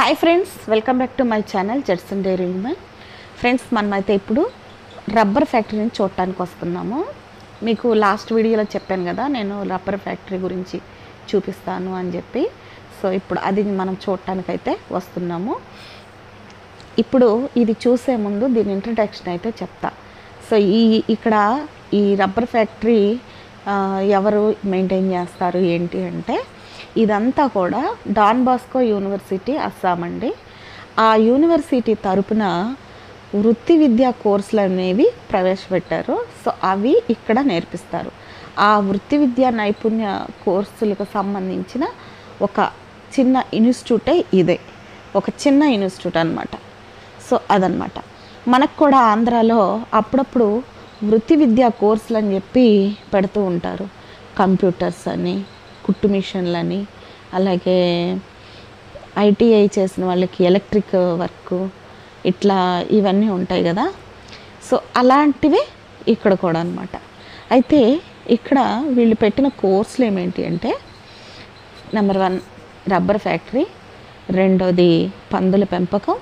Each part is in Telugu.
Hi friends, welcome back to my channel Jetson diary women. Friends, మనమైతే ఇప్పుడు రబ్బర్ ఫ్యాక్టరీని చూడటానికి వస్తున్నాము. మీకు లాస్ట్ వీడియోలో చెప్పాను కదా, నేను రబ్బర్ ఫ్యాక్టరీ గురించి చూపిస్తాను అని చెప్పి. సో ఇప్పుడు అది మనం చూడటానికైతే వస్తున్నాము. ఇప్పుడు ఇది చూసే ముందు దీని ఇంట్రడక్షన్ అయితే చెప్తా. సో ఇక్కడ ఈ రబ్బర్ ఫ్యాక్టరీ ఎవరు మెయింటైన్ చేస్తారు ఏంటి అంటే, ఇదంతా కూడా డాన్ బాస్కో యూనివర్సిటీ అస్సాం అండి. ఆ యూనివర్సిటీ తరపున వృత్తి విద్యా కోర్సులు అనేవి ప్రవేశపెట్టారు. సో అవి ఇక్కడ నేర్పిస్తారు. ఆ వృత్తి విద్యా నైపుణ్య కోర్సులకు సంబంధించిన ఒక చిన్న ఇన్స్టిట్యూటే ఇదే, ఒక చిన్న ఇన్స్టిట్యూట్ అనమాట. సో అదనమాట. మనకు కూడా ఆంధ్రాలో అప్పుడప్పుడు వృత్తి విద్యా కోర్సులు అని చెప్పి పెడుతూ ఉంటారు. కంప్యూటర్స్ అని, కుట్టు మిషన్లని, అలాగే ఐటీఐ చేసిన వాళ్ళకి ఎలక్ట్రిక్ వర్క్, ఇట్లా ఇవన్నీ ఉంటాయి కదా. సో అలాంటివే ఇక్కడ కూడా అనమాట. అయితే ఇక్కడ వీళ్ళు పెట్టిన కోర్సులు ఏమేంటి అంటే, నెంబర్ 1 రబ్బర్ ఫ్యాక్టరీ, రెండోది పందుల పెంపకం,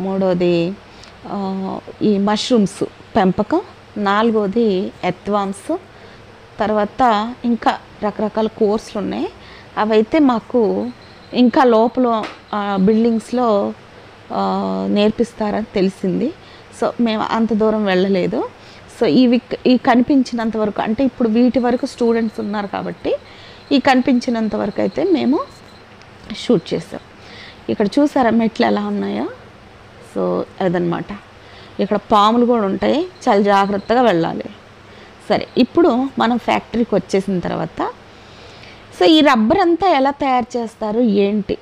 మూడోది ఈ మష్రూమ్స్ పెంపకం, నాలుగోది ఎర్త్వామ్స్, తర్వాత ఇంకా రకరకాల కోర్సులు ఉన్నాయి. అవైతే మాకు ఇంకా లోపల బిల్డింగ్స్లో నేర్పిస్తారని తెలిసింది. సో మేము అంత దూరం వెళ్ళలేదు. సో ఈ కనిపించినంత వరకు, అంటే ఇప్పుడు వీటి వరకు స్టూడెంట్స్ ఉన్నారు కాబట్టి ఈ కనిపించినంత వరకు అయితే మేము షూట్ చేసాం. ఇక్కడ చూసారా మెట్లు ఎలా ఉన్నాయో? సో అదనమాట. ఇక్కడ పాములు కూడా ఉంటాయి, చాలా జాగ్రత్తగా వెళ్ళాలి. సరే, ఇప్పుడు మనం ఫ్యాక్టరీకి వచ్చేసిన తర్వాత సో ఈ రబ్బర్ అంతా ఎలా తయారు చేస్తారు ఏంటి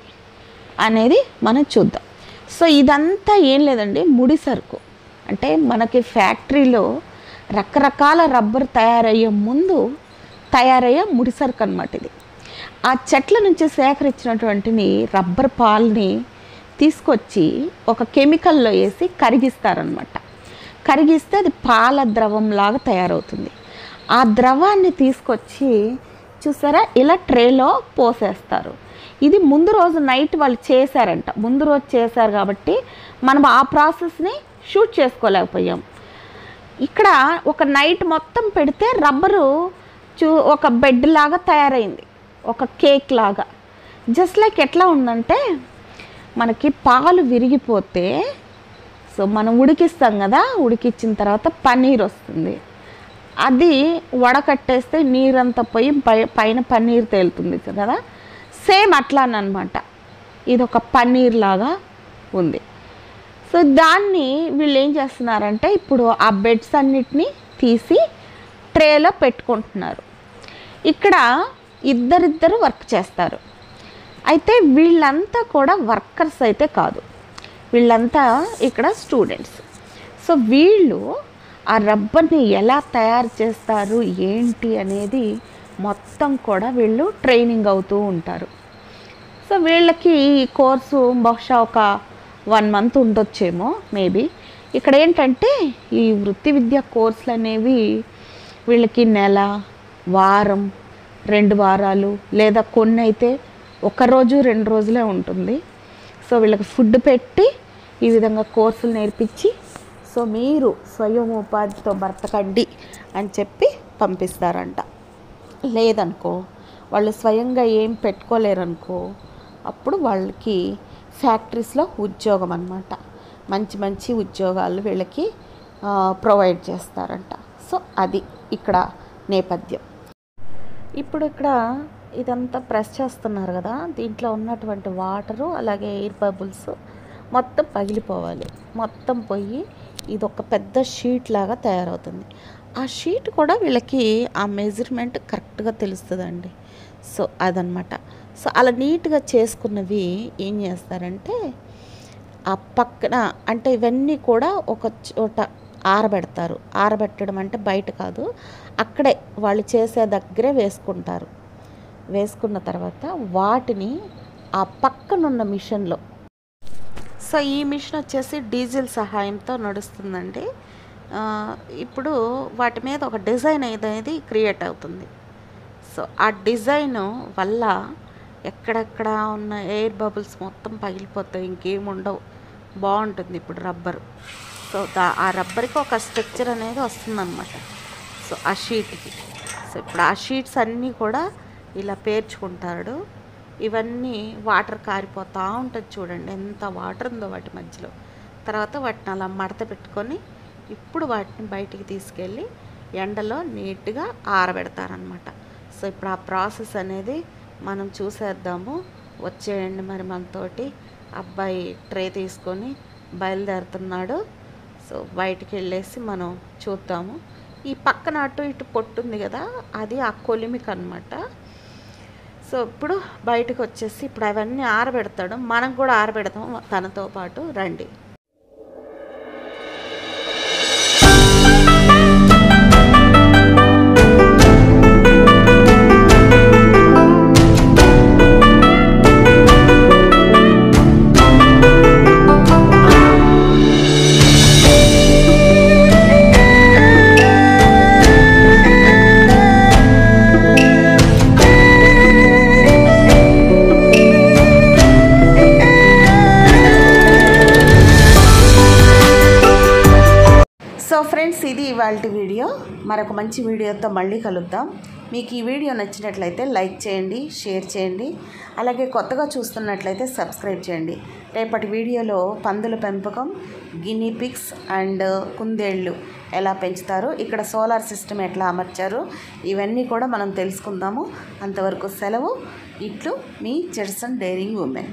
అనేది మనం చూద్దాం. సో ఇదంతా ఏం లేదండి, ముడి సరుకు. అంటే మనకి ఫ్యాక్టరీలో రకరకాల రబ్బర్ తయారయ్యే ముందు తయారయ్యే ముడి సరుకు అనమాట ఇది. ఆ చెట్ల నుంచి సేకరించినటువంటిని రబ్బర్ పాల్ని తీసుకొచ్చి ఒక కెమికల్లో వేసి కరిగిస్తారనమాట. కరిగిస్తే అది పాల ద్రవంలాగా తయారవుతుంది. ఆ ద్రవాన్ని తీసుకొచ్చి చూసారా ఇలా ట్రేలో పోసేస్తారు. ఇది ముందు రోజు నైట్ వాళ్ళు చేశారంట. ముందు రోజు చేశారు కాబట్టి మనం ఆ ప్రాసెస్ని షూట్ చేసుకోలేకపోయాం. ఇక్కడ ఒక నైట్ మొత్తం పెడితే రబ్బరు ఒక బెడ్ లాగా తయారైంది, ఒక కేక్ లాగా. జస్ట్ లైక్ ఎట్లా ఉందంటే, మనకి పాలు విరిగిపోతే సో మనం ఉడికిస్తాం కదా, ఉడికిచ్చిన తర్వాత పన్నీర్ వస్తుంది. అది వడకట్టేస్తే నీరంతా పోయి పైన పన్నీర్ తేలుతుంది కదా. సేమ్ అట్లానమాట, ఇది ఒక పన్నీర్ లాగా ఉంది. సో దాన్ని వీళ్ళు ఏం చేస్తున్నారంటే, ఇప్పుడు ఆ బెడ్స్ అన్నిటినీ తీసి ట్రేలో పెట్టుకుంటున్నారు. ఇక్కడ ఇద్దరిద్దరు వర్క్ చేస్తారు. అయితే వీళ్ళంతా కూడా వర్కర్స్ అయితే కాదు, వీళ్ళంతా ఇక్కడ స్టూడెంట్స్. సో వీళ్ళు ఆ రబ్బర్ని ఎలా తయారు చేస్తారు ఏంటి అనేది మొత్తం కూడా వీళ్ళు ట్రైనింగ్ అవుతూ ఉంటారు. సో వీళ్ళకి ఈ కోర్సు బహుశా ఒక 1 month ఉండొచ్చేమో మేబీ. ఇక్కడ ఏంటంటే ఈ వృత్తి విద్యా కోర్సులు అనేవి వీళ్ళకి నెల, వారం, 2 వారాలు, లేదా కొన్ని అయితే 1 రోజు 2 రోజులే ఉంటుంది. సో వీళ్ళకి ఫుడ్ పెట్టి ఈ విధంగా కోర్సులు నేర్పించి, సో మీరు స్వయం ఉపాధితో బ్రతకండి అని చెప్పి పంపిస్తారంట. లేదనుకో, వాళ్ళు స్వయంగా ఏం పెట్టుకోలేరనుకో, అప్పుడు వాళ్ళకి ఫ్యాక్టరీస్లో ఉద్యోగం అన్నమాట. మంచి మంచి ఉద్యోగాలు వీళ్ళకి ప్రొవైడ్ చేస్తారంట. సో అది ఇక్కడ నేపథ్యం. ఇప్పుడు ఇక్కడ ఇదంతా ప్రెస్ చేస్తున్నారు కదా, దీంట్లో ఉన్నటువంటి వాటరు అలాగే ఎయిర్ బబుల్స్ మొత్తం పగిలిపోవాలి. మొత్తం పోయి ఇది ఒక పెద్ద షీట్ లాగా తయారవుతుంది. ఆ షీట్ కూడా వీళ్ళకి ఆ మెజర్మెంట్ కరెక్ట్గా తెలుస్తుందండి. సో అదనమాట. సో అలా నీట్గా చేసుకున్నవి ఏం చేస్తారంటే, ఆ పక్కన అంటే ఇవన్నీ కూడా ఒక చోట ఆరబెడతారు. ఆరబెట్టడం అంటే బయట కాదు, అక్కడే వాళ్ళు చేసే దగ్గరే వేసుకుంటారు. వేసుకున్న తర్వాత వాటిని ఆ పక్కనున్న మిషన్లో, సో ఈ మిషన్ వచ్చేసి డీజిల్ సహాయంతో నడుస్తుందండి. ఇప్పుడు వాటి మీద ఒక డిజైన్ అనేది క్రియేట్ అవుతుంది. సో ఆ డిజైన్ వల్ల ఎక్కడెక్కడ ఉన్న ఎయిర్ బబుల్స్ మొత్తం పగిలిపోతాయి, ఇంకేం ఉండవు. బాగుంటుంది ఇప్పుడు రబ్బరు. సో ఆ రబ్బర్కి ఒక స్ట్రక్చర్ అనేది వస్తుందన్నమాట. సో ఆ షీట్కి. సో ఇప్పుడు ఆ షీట్స్ అన్నీ కూడా ఇలా పేర్చుకుంటాడు. ఇవన్నీ వాటర్ కారిపోతూ ఉంటుంది, చూడండి ఎంత వాటర్ ఉందో వాటి మధ్యలో. తర్వాత వాటిని అలా మడత పెట్టుకొని ఇప్పుడు వాటిని బయటికి తీసుకెళ్ళి ఎండలో నీట్గా ఆరబెడతారనమాట. సో ఇప్పుడు ఆ ప్రాసెస్ అనేది మనం చూసేద్దాము. వచ్చేయండి మరి మనతోటి. అబ్బాయి ట్రే తీసుకొని బయలుదేరుతున్నాడు. సో బయటికి వెళ్ళేసి మనం చూద్దాము. ఈ పక్కన అటు ఇటు పొట్టుంది కదా, అది ఆ కొలిమికి అనమాట. సో ఇప్పుడు బయటకు వచ్చేసి ఇప్పుడు అవన్నీ ఆరబెడతాడు, మనం కూడా ఆరబెడతాం తనతో పాటు. రండి. సో ఫ్రెండ్స్, ఇది ఇవాళ వీడియో. మరొక మంచి వీడియోతో మళ్ళీ కలుద్దాం. మీకు ఈ వీడియో నచ్చినట్లయితే లైక్ చేయండి, షేర్ చేయండి. అలాగే కొత్తగా చూస్తున్నట్లయితే సబ్స్క్రైబ్ చేయండి. రేపటి వీడియోలో పందుల పెంపకం, గినీ పిగ్స్ అండ్ కుందేళ్ళు ఎలా పెంచుతారు, ఇక్కడ సోలార్ సిస్టమ్ ఎట్లా అమర్చారు, ఇవన్నీ కూడా మనం తెలుసుకుందాము. అంతవరకు సెలవు. ఇట్లు మీ జెడ్సన్ డైరింగ్ ఉమెన్.